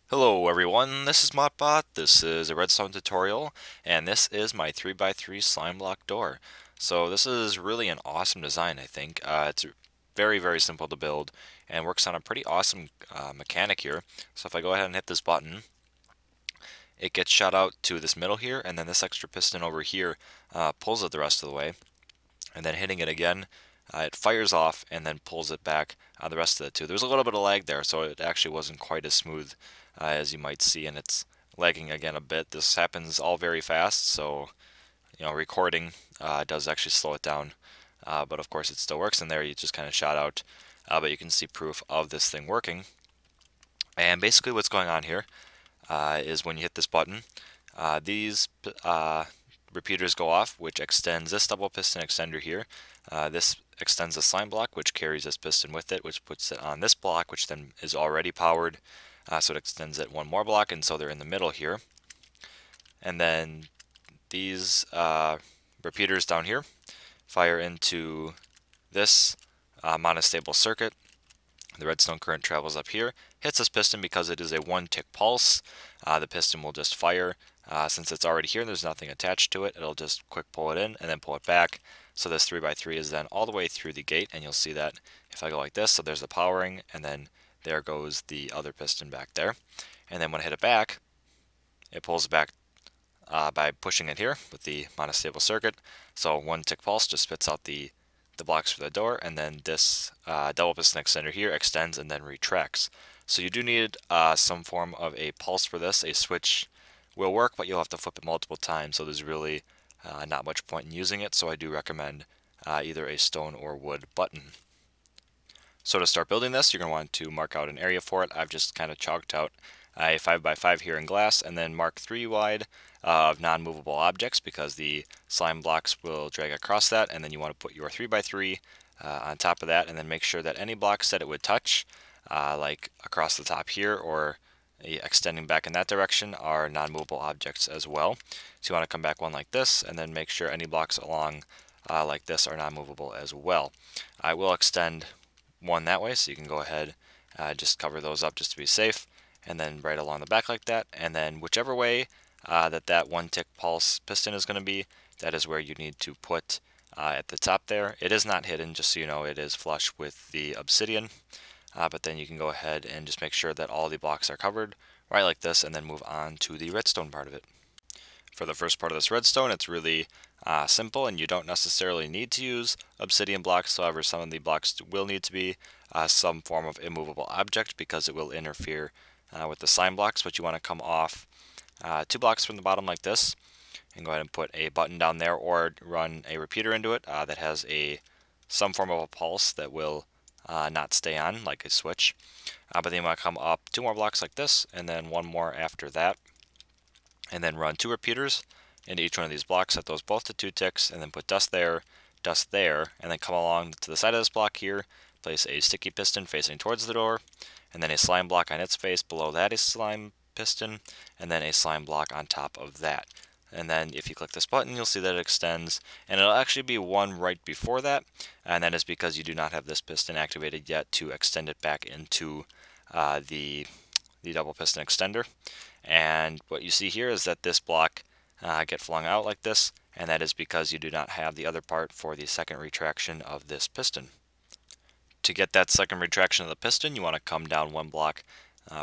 Hello everyone, this is Modbot. This is a Redstone tutorial, and this is my 3x3 slime block door. So this is really an awesome design, I think. It's very simple to build and works on a pretty awesome mechanic here. So if I go ahead and hit this button, it gets shot out to this middle here, and then this extra piston over here pulls it the rest of the way. And then hitting it again, it fires off and then pulls it back the rest of the two. There's a little bit of lag there, so it actually wasn't quite as smooth as you might see, and it's lagging again a bit. This happens all very fast, so recording does actually slow it down, but of course it still works. In there you just kind of shot out, but you can see proof of this thing working. And basically what's going on here is when you hit this button, these repeaters go off, which extends this double piston extender here. This extends the slime block, which carries this piston with it, which puts it on this block, which then is already powered. So it extends it one more block, and so they're in the middle here. And then these repeaters down here fire into this monostable circuit. The redstone current travels up here, hits this piston because it is a one-tick pulse. The piston will just fire. Since it's already here and there's nothing attached to it, it'll just quick pull it in and then pull it back. So this 3x3 is then all the way through the gate, and you'll see that if I go like this, so there's the powering, and then there goes the other piston back there. And then when I hit it back, it pulls it back by pushing it here with the monostable circuit. So one tick pulse just spits out the blocks for the door, and then this double piston extender here extends and then retracts. So you do need some form of a pulse for this. A switch will work, but you'll have to flip it multiple times, so there's really not much point in using it, so I do recommend either a stone or wood button. So to start building this, you're going to want to mark out an area for it. I've just kind of chalked out a 5x5 here in glass, and then mark 3 wide of non-movable objects because the slime blocks will drag across that, and then you want to put your 3x3 on top of that, and then make sure that any blocks that it would touch, like across the top here or extending back in that direction, are non-movable objects as well. So you want to come back one like this, and then make sure any blocks along like this are non-movable as well. I will extend one that way, so you can go ahead just cover those up just to be safe, and then right along the back like that, and then whichever way that one tick pulse piston is going to be, that is where you need to put at the top there. It is not hidden, just so you know. It is flush with the obsidian, but then you can go ahead and just make sure that all the blocks are covered right like this, and then move on to the redstone part of it. For the first part of this redstone, it's really simple, and you don't necessarily need to use obsidian blocks. However, some of the blocks will need to be some form of immovable object because it will interfere with the slime blocks. But you want to come off 2 blocks from the bottom like this, and go ahead and put a button down there, or run a repeater into it that has some form of a pulse that will not stay on, like a switch. But then you want to come up 2 more blocks like this, and then 1 more after that, and then run 2 repeaters into each one of these blocks, set those both to 2 ticks, and then put dust there, and then come along to the side of this block here, place a sticky piston facing towards the door, and then a slime block on its face. Below that a slime piston, and then a slime block on top of that. And then if you click this button, you'll see that it extends, and it'll actually be one right before that, and that is because you do not have this piston activated yet to extend it back into the double piston extender. And what you see here is that this block get flung out like this, and that is because you do not have the other part for the second retraction of this piston. To get that second retraction of the piston, you want to come down 1 block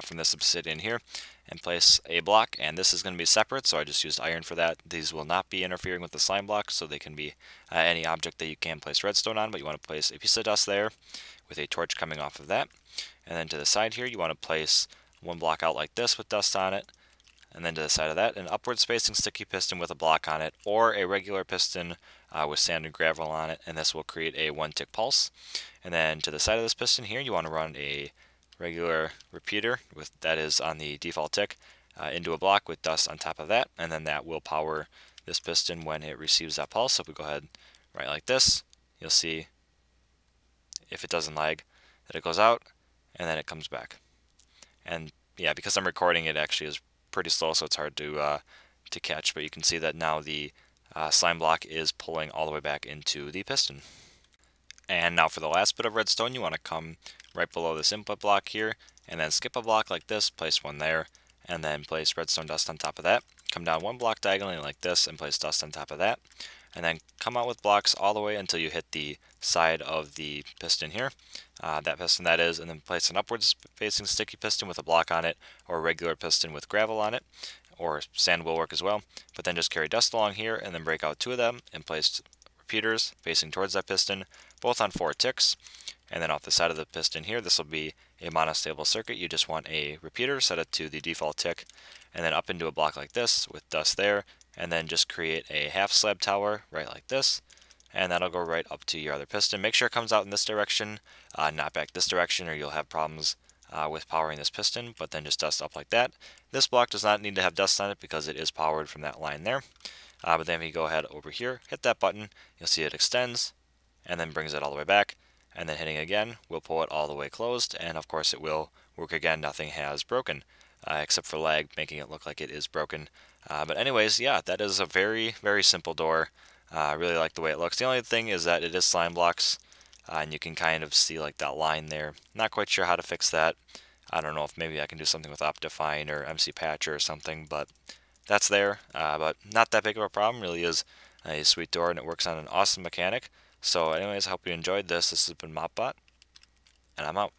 from this obsidian here and place a block, and this is going to be separate, so I just used iron for that. These will not be interfering with the slime blocks, so they can be any object that you can place redstone on, but you want to place a piece of dust there with a torch coming off of that. And then to the side here, you want to place 1 block out like this with dust on it, and then to the side of that, an upward spacing sticky piston with a block on it, or a regular piston with sand and gravel on it, and this will create a 1 tick pulse. And then to the side of this piston here, you want to run a regular repeater that is on the default tick into a block with dust on top of that, and then that will power this piston when it receives that pulse. So if we go ahead right like this, you'll see, if it doesn't lag, that it goes out and then it comes back. And yeah, because I'm recording, it actually is pretty slow, so it's hard to catch, but you can see that now the slime block is pulling all the way back into the piston. And now for the last bit of redstone, you want to come right below this input block here, and then skip a block like this, place one there, and then place redstone dust on top of that. Come down one block diagonally like this and place dust on top of that. And then come out with blocks all the way until you hit the side of the piston here, that piston that is, and then place an upwards facing sticky piston with a block on it, or a regular piston with gravel on it, or sand will work as well. But then just carry dust along here and then break out two of them and place repeaters facing towards that piston, both on 4 ticks. And then off the side of the piston here, this will be a monostable circuit. You just want a repeater, set it to the default tick, and then up into a block like this with dust there, and then just create a half slab tower right like this, and that'll go right up to your other piston. Make sure it comes out in this direction, not back this direction, or you'll have problems with powering this piston, but then just dust up like that. This block does not need to have dust on it because it is powered from that line there. But then if you go ahead over here, hit that button, you'll see it extends, and then brings it all the way back, and then hitting again will pull it all the way closed, and of course it will work again. Nothing has broken, except for lag, making it look like it is broken. But anyways, yeah, that is a very, very simple door. I really like the way it looks. The only thing is that it is slime blocks, and you can kind of see like that line there. Not quite sure how to fix that. I don't know if maybe I can do something with Optifine or MC Patcher or something, but that's there. But not that big of a problem. Really is a sweet door, and it works on an awesome mechanic. So anyways, I hope you enjoyed this. This has been MopBot, and I'm out.